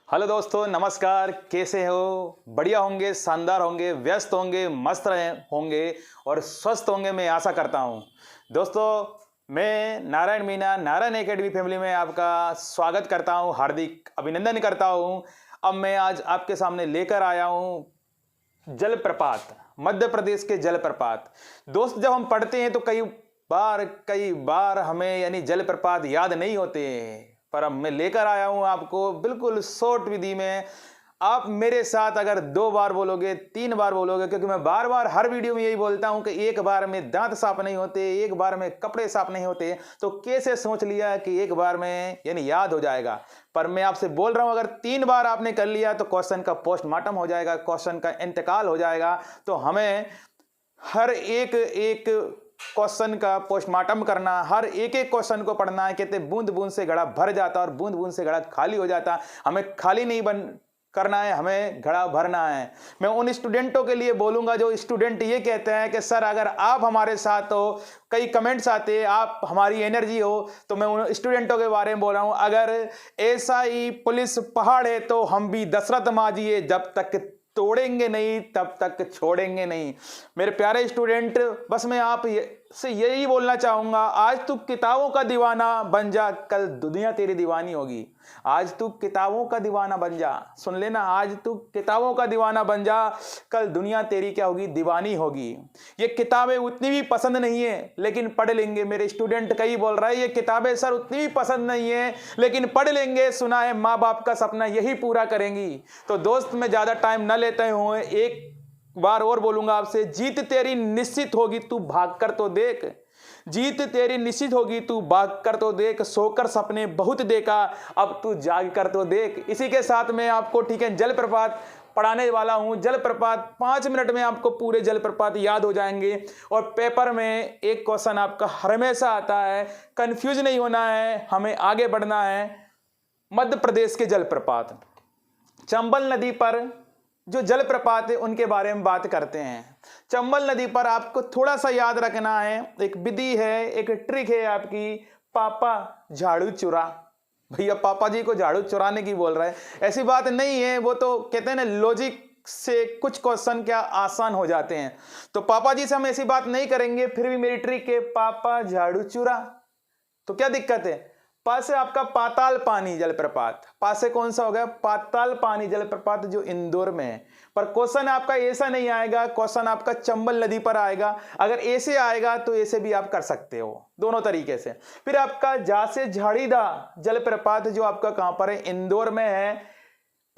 Hello दोस्तों, नमस्कार। कैसे हो? बढ़िया होंगे, शानदार होंगे, व्यस्त होंगे, मस्त रहे होंगे और स्वस्थ होंगे, मैं आशा करता हूं। दोस्तों, मैं नारायण मीना नारायण एकेडमी फैमिली में आपका स्वागत करता हूं, हार्दिक अभिनंदन करता हूं। अब मैं आज आपके सामने लेकर आया हूं जलप्रपात, मध्य प्रदेश के जलप्रपात। दोस्त, जब हम पढ़ते हैं तो कई बार हमें यानी जलप्रपात याद नहीं होते, पर अब मैं लेकर आया हूं आपको बिल्कुल शॉर्ट विधि में। आप मेरे साथ अगर 2 बार बोलोगे, 3 बार बोलोगे, क्योंकि मैं बार बार हर वीडियो में यही बोलता हूं कि एक बार में दांत साफ नहीं होते, एक बार में कपड़े साफ नहीं होते, तो कैसे सोच लिया कि एक बार में यानी याद हो जाएगा। पर मैं आपसे बोल रहा हूं, अगर 3 बार आपने कर लिया तो क्वेश्चन का पोस्टमार्टम हो जाएगा, क्वेश्चन का इंतकाल हो जाएगा। तो हमें हर एक क्वेश्चन का पोस्टमार्टम करना, हर एक क्वेश्चन को पढ़ना है। कहते बूंद बूंद से घड़ा भर जाता और बूंद बूंद से घड़ा खाली हो जाता। हमें खाली नहीं करना है, हमें घड़ा भरना है। मैं उन स्टूडेंटों के लिए बोलूंगा जो स्टूडेंट ये कहते हैं कि सर अगर आप हमारे साथ हो, कई कमेंट्स आते, आप हमारी एनर्जी हो, तो मैं उन स्टूडेंटों के बारे में बोल रहा हूं। अगर ऐसा ही पुलिस पहाड़ है तो हम भी दशरथ मांझी है, जब तक तोड़ेंगे नहीं तब तक छोड़ेंगे नहीं। मेरे प्यारे स्टूडेंट, बस मैं आप से यही बोलना चाहूंगा, आज तू किताबों का दीवाना बन जा, कल दुनिया तेरी दीवानी होगी। आज तू किताबों का दीवाना बन जा, सुन लेना, आज तू किताबों का दीवाना बन जा, कल दुनिया तेरी क्या होगी? दीवानी होगी। ये किताबें उतनी भी पसंद नहीं है लेकिन पढ़ लेंगे। मेरे स्टूडेंट कई बोल रहे हैं ये किताबें सर उतनी भी पसंद नहीं है लेकिन पढ़ लेंगे, सुना है माँ बाप का सपना यही पूरा करेंगी। तो दोस्त, मैं ज्यादा टाइम न लेते हुए एक बार और बोलूंगा आपसे, जीत तेरी निश्चित होगी, तू भाग कर तो देख। जीत तेरी निश्चित होगी, तू भाग कर तो देख। सोकर सपने बहुत देखा, अब तू जाग कर तो देख। इसी के साथ मैं आपको ठीक है जलप्रपात पढ़ाने वाला हूं। जलप्रपात 5 मिनट में आपको पूरे जलप्रपात याद हो जाएंगे। और पेपर में एक क्वेश्चन आपका हमेशा आता है, कंफ्यूज नहीं होना है, हमें आगे बढ़ना है। मध्य प्रदेश के जलप्रपात, चंबल नदी पर जो जलप्रपात है उनके बारे में बात करते हैं। चंबल नदी पर आपको थोड़ा सा याद रखना है, एक विधि है, एक ट्रिक है आपकी, पापा झाड़ू चुरा। भैया पापा जी को झाड़ू चुराने की बोल रहा है, ऐसी बात नहीं है। वो तो कहते हैं ना, लॉजिक से कुछ क्वेश्चन क्या आसान हो जाते हैं। तो पापा जी से हम ऐसी बात नहीं करेंगे, फिर भी मेरी ट्रिक है, पापा झाड़ू चुरा। तो क्या दिक्कत है? पास से आपका पाताल पानी जलप्रपात, पास से कौन सा हो गया? पाताल पानी जलप्रपात जो इंदौर में है। पर क्वेश्चन आपका ऐसा नहीं आएगा, क्वेश्चन आपका चंबल नदी पर आएगा। अगर ऐसे आएगा तो ऐसे भी आप कर सकते हो, दोनों तरीके से। फिर आपका जा से झाड़ीदा जलप्रपात जो आपका कहां पर है? इंदौर में है।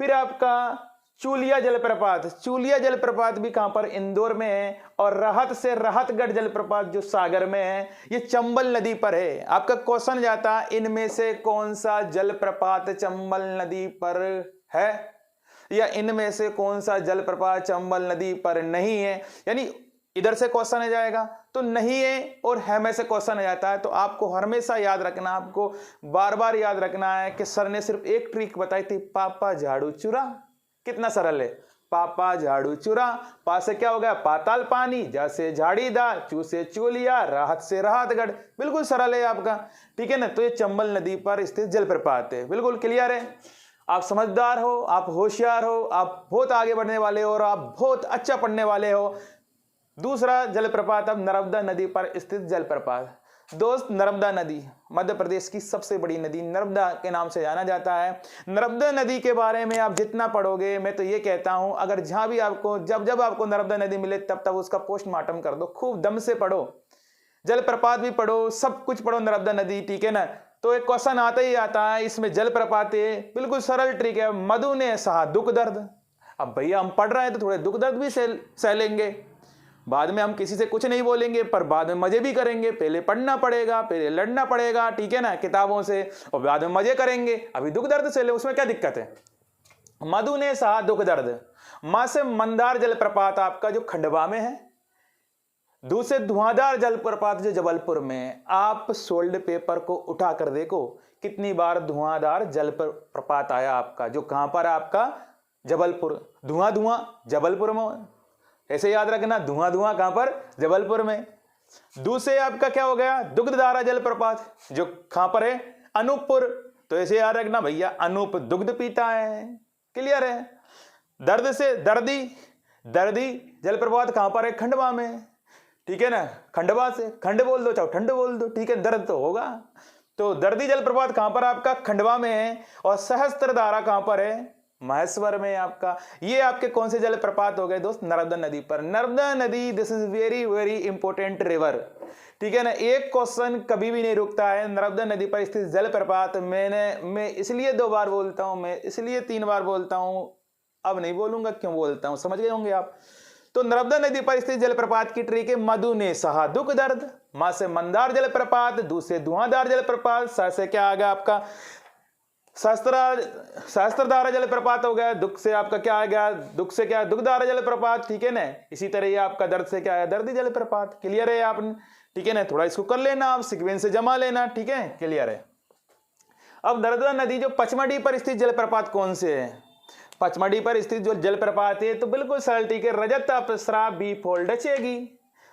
फिर आपका चूलिया जलप्रपात, चूलिया जलप्रपात भी कहां पर? इंदौर में है। और राहत से राहतगढ़ जलप्रपात जो सागर में है, ये चंबल नदी पर है। आपका क्वेश्चन जाता है, इनमें से कौन सा जलप्रपात चंबल नदी पर है, या इनमें से कौन सा जलप्रपात चंबल नदी पर नहीं है। यानी इधर से क्वेश्चन आ जाएगा तो नहीं है, और है में से क्वेश्चन आ जाता है। तो आपको हमेशा याद रखना, आपको बार बार याद रखना है कि सर ने सिर्फ एक ट्रिक बताई थी, पापा झाड़ू चुरा। कितना सरल है, पापा झाड़ू चुरा। पास से क्या हो गया? पाताल पानी, जा से झाड़ीदा, चू से चूलिया, राहत से राहतगढ़। बिल्कुल सरल है आपका, ठीक है ना। तो ये चंबल नदी पर स्थित जलप्रपात है। बिल्कुल क्लियर है? आप समझदार हो, आप होशियार हो, आप बहुत आगे बढ़ने वाले हो और आप बहुत अच्छा पढ़ने वाले हो। दूसरा जलप्रपात, अब नर्मदा नदी पर स्थित जलप्रपात। दोस्त, नर्मदा नदी मध्य प्रदेश की सबसे बड़ी नदी नर्मदा के नाम से जाना जाता है। नर्मदा नदी के बारे में आप जितना पढ़ोगे, मैं तो ये कहता हूं, अगर जहां भी आपको जब आपको नर्मदा नदी मिले तब तब उसका पोस्टमार्टम कर दो, खूब दम से पढ़ो, जलप्रपात भी पढ़ो, सब कुछ पढ़ो नर्मदा नदी, ठीक है ना। तो एक क्वेश्चन आता ही आता है, इसमें जलप्रपात है, बिल्कुल सरल ट्रिक है, मधु ने सहा दुख दर्द। अब भैया हम पढ़ रहे हैं तो थोड़े दुख दर्द भी सह लेंगे, बाद में हम किसी से कुछ नहीं बोलेंगे, पर बाद में मजे भी करेंगे। पहले पढ़ना पड़ेगा, पहले लड़ना पड़ेगा, ठीक है ना, किताबों से, और बाद में मजे करेंगे। अभी दुख दर्द से ले, उसमें क्या दिक्कत है? मधु ने सहा दुख दर्द। मां से मंदार जलप्रपात आपका जो खंडवा में है। दूसरे धुआंधार जलप्रपात जो जबलपुर में है। आप सोल्ड पेपर को उठा कर देखो, कितनी बार धुआंधार जलप्रपात आया आपका, जो कहां पर आपका? जबलपुर। धुआं धुआं जबलपुर में, ऐसे याद रखना, धुआं धुआं कहां पर? जबलपुर में। दूसरे आपका क्या हो गया? दुग्धधारा जलप्रपात जो कहां पर है? अनूपपुर। तो ऐसे याद रखना भैया, अनूप दुग्ध पीता है। क्लियर है। दर्द से दर्दी, दर्दी जलप्रपात कहां पर है? खंडवा में। ठीक है ना, खंडवा से खंड बोल दो चाहे ठंड बोल दो, ठीक है, दर्द तो होगा। तो दर्दी जलप्रपात कहां पर आपका? खंडवा में है। और सहस्त्रधारा कहां पर है? महेश्वर में आपका। ये आपके कौन से जलप्रपात हो गए दोस्त? नर्मदा नदी पर। नर्मदा नदी, this is very very important river. ठीक है ना, एक क्वेश्चन कभी भी नहीं रुकता है। नर्मदा नदी पर स्थित जलप्रपात, मैं इसलिए 2 बार बोलता हूं, मैं इसलिए 3 बार बोलता हूं, अब नहीं बोलूंगा क्यों बोलता हूं, समझ गए होंगे आप। तो नर्मदा नदी पर स्थित जलप्रपात की ट्रिक है, मधु ने सहा दुख दर्द। मां से मंदार जलप्रपात, दू से धुआंधार जलप्रपात, सा से क्या आ गया आपका? सहस्त्रधारा जलप्रपात हो गया। दुख से आपका क्या आ गया? दुख से क्या? दुखधारा जलप्रपात। ठीक है ना, इसी तरह ये आपका दर्द से क्या है? दर्दी जलप्रपात। क्लियर है आपने? ठीक है ना, थोड़ा इसको कर लेना आप, सीक्वेंस से जमा लेना। ठीक है, क्लियर है। अब नर्मदा नदी जो पचमढ़ी पर स्थित जलप्रपात कौन से है? पचमढ़ी पर स्थित जो जलप्रपात है, तो बिल्कुल सरल, ठीक है, रजत अप्सरा बी फोल डचेगी।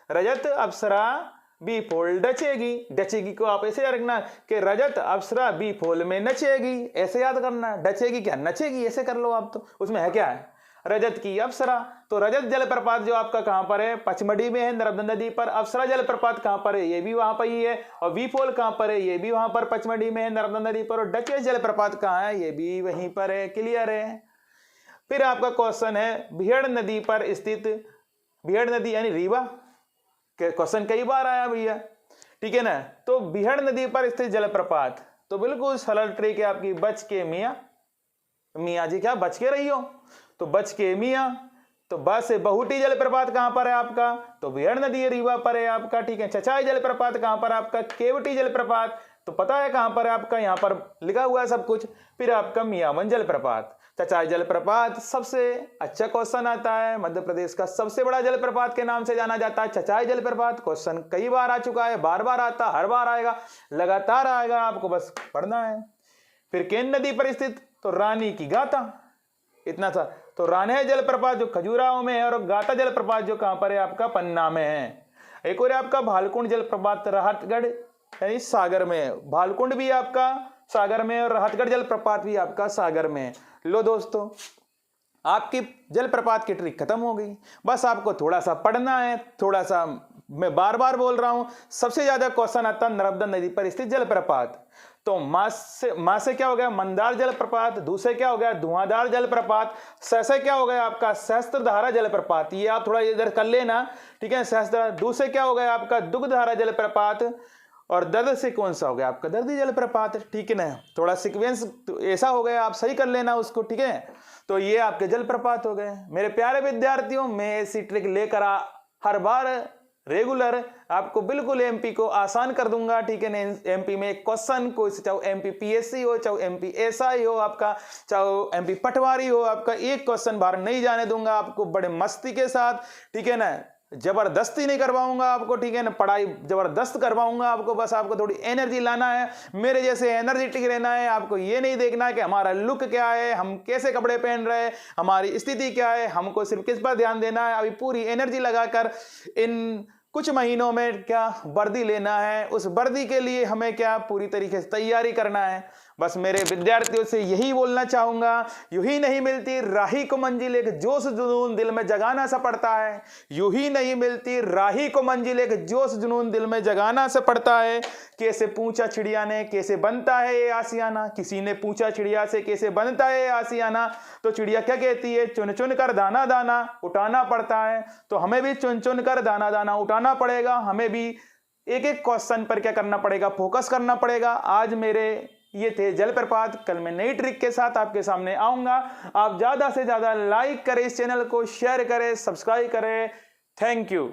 रजत अप्सरा बी फोल डचेगी। डचेगी को आप ऐसे याद रखना कि रजत अप्सरा बी फोल में नचेगी, ऐसे याद करना। डचेगी क्या? नचेगी, ऐसे कर लो आप। तो उसमें है क्या है? रजत की अप्सरा। तो रजत जलप्रपात जो आपका कहां पर है? पचमढ़ी में है, नर्मदा नदी पर। अप्सरा जलप्रपात कहां पर है? ये भी वहां पर ही है। और वी फोल कहां पर है? ये भी वहां पर पचमढ़ी में है, नर्मदा नदी पर। और डचेस जलप्रपात कहां है? ये भी वहीं पर है। क्लियर है। फिर आपका क्वेश्चन है, बिहड़ नदी पर स्थित, बिहड़ नदी यानी रीवा, क्वेश्चन कई बार आया भैया। ठीक है ना, तो बिहड़ नदी पर स्थित जलप्रपात, तो बिल्कुल सरल ट्रिक है आपकी, बच के मियां। मियां जी क्या? बच के रही हो, तो बच के मियां। तो बस से बहुटी जलप्रपात कहां पर है आपका? तो बिहड़ नदी रीवा पर है आपका। ठीक है। चचाई जलप्रपात कहां पर आपका? केवटी जलप्रपात, तो पता है कहां पर है आपका, यहां पर लिखा हुआ है सब कुछ। फिर आपका मियावन जलप्रपात। चचाई जलप्रपात सबसे अच्छा क्वेश्चन आता है, मध्य प्रदेश का सबसे बड़ा जलप्रपात के नाम से जाना जाता है चचाई जलप्रपात। क्वेश्चन कई बार आ चुका है, बार बार आता, हर बार आएगा, लगातार आएगा, आपको बस पढ़ना है। फिर केन नदी पर स्थित, तो रानी की गाथा, इतना सा। तो रान्हे जलप्रपात जो खजुराहो में है, और गाथा जलप्रपात जो कहां पर है आपका? पन्ना में है। एक और आपका भालकुंड जलप्रपात राहतगढ़ यानी सागर में है। भालकुंड भी आपका सागर में, और राहतगढ़ जलप्रपात भी आपका सागर में है। लो दोस्तों, आपकी जलप्रपात की ट्रिक खत्म हो गई। बस आपको थोड़ा सा पढ़ना है, थोड़ा सा, मैं बार बार बोल रहा हूं, सबसे ज्यादा क्वेश्चन आता है नर्मदा नदी पर स्थित जलप्रपात। तो मां से क्या हो गया? मंदार जलप्रपात। दू से क्या हो गया? धुआंधार जलप्रपात। स से क्या हो गया आपका? सहस्त्रधारा जलप्रपात। ये आप थोड़ा इधर कर लेना। ठीक है, सहस्त्र। दू से क्या हो गया आपका? दुग्धधारा जलप्रपात। और दर्द से कौन सा हो गया आपका? दर्दी जलप्रपात। ठीक है ना, थोड़ा सीक्वेंस तो ऐसा हो गया, आप सही कर लेना उसको। ठीक है, तो ये आपके जलप्रपात हो गए। मेरे प्यारे विद्यार्थियों, मैं ऐसी ट्रिक लेकर हर बार रेगुलर आपको बिल्कुल एमपी को आसान कर दूंगा। ठीक है ना, एमपी में क्वेश्चन को, चाहे एमपी पीएससी हो, चाहे एमपी एसआई हो आपका, चाहे एमपी पटवारी हो आपका, एक क्वेश्चन बाहर नहीं जाने दूंगा आपको, बड़े मस्ती के साथ। ठीक है ना, जबरदस्ती नहीं करवाऊंगा आपको। ठीक है ना, पढ़ाई जबरदस्त करवाऊंगा आपको। बस आपको थोड़ी एनर्जी लाना है, मेरे जैसे एनर्जेटिक रहना है। आपको ये नहीं देखना है कि हमारा लुक क्या है, हम कैसे कपड़े पहन रहे हैं, हमारी स्थिति क्या है, हमको सिर्फ किस पर ध्यान देना है। अभी पूरी एनर्जी लगाकर इन कुछ महीनों में क्या वर्दी लेना है, उस वर्दी के लिए हमें क्या पूरी तरीके से तैयारी करना है। बस मेरे विद्यार्थियों से यही बोलना चाहूंगा, यूं ही नहीं मिलती राही को मंजिल, एक जोश जुनून दिल में जगाना सा पड़ता है। यूं ही नहीं मिलती राही को मंजिल, एक जोश जुनून दिल में जगाना सा पड़ता है। कैसे पूछा चिड़िया ने कैसे बनता है ये आसियाना, किसी ने पूछा चिड़िया से कैसे बनता है ये आसियाना, तो चिड़िया क्या कहती है? चुन चुन कर दाना दाना उठाना पड़ता है। तो हमें भी चुन चुन कर दाना दाना उठाना पड़ेगा। हमें भी एक एक क्वेश्चन पर क्या करना पड़ेगा? फोकस करना पड़ेगा। आज मेरे ये थे जलप्रपात, कल मैं नई ट्रिक के साथ आपके सामने आऊंगा। आप ज्यादा से ज्यादा लाइक करें, इस चैनल को शेयर करें, सब्सक्राइब करें। Thank you.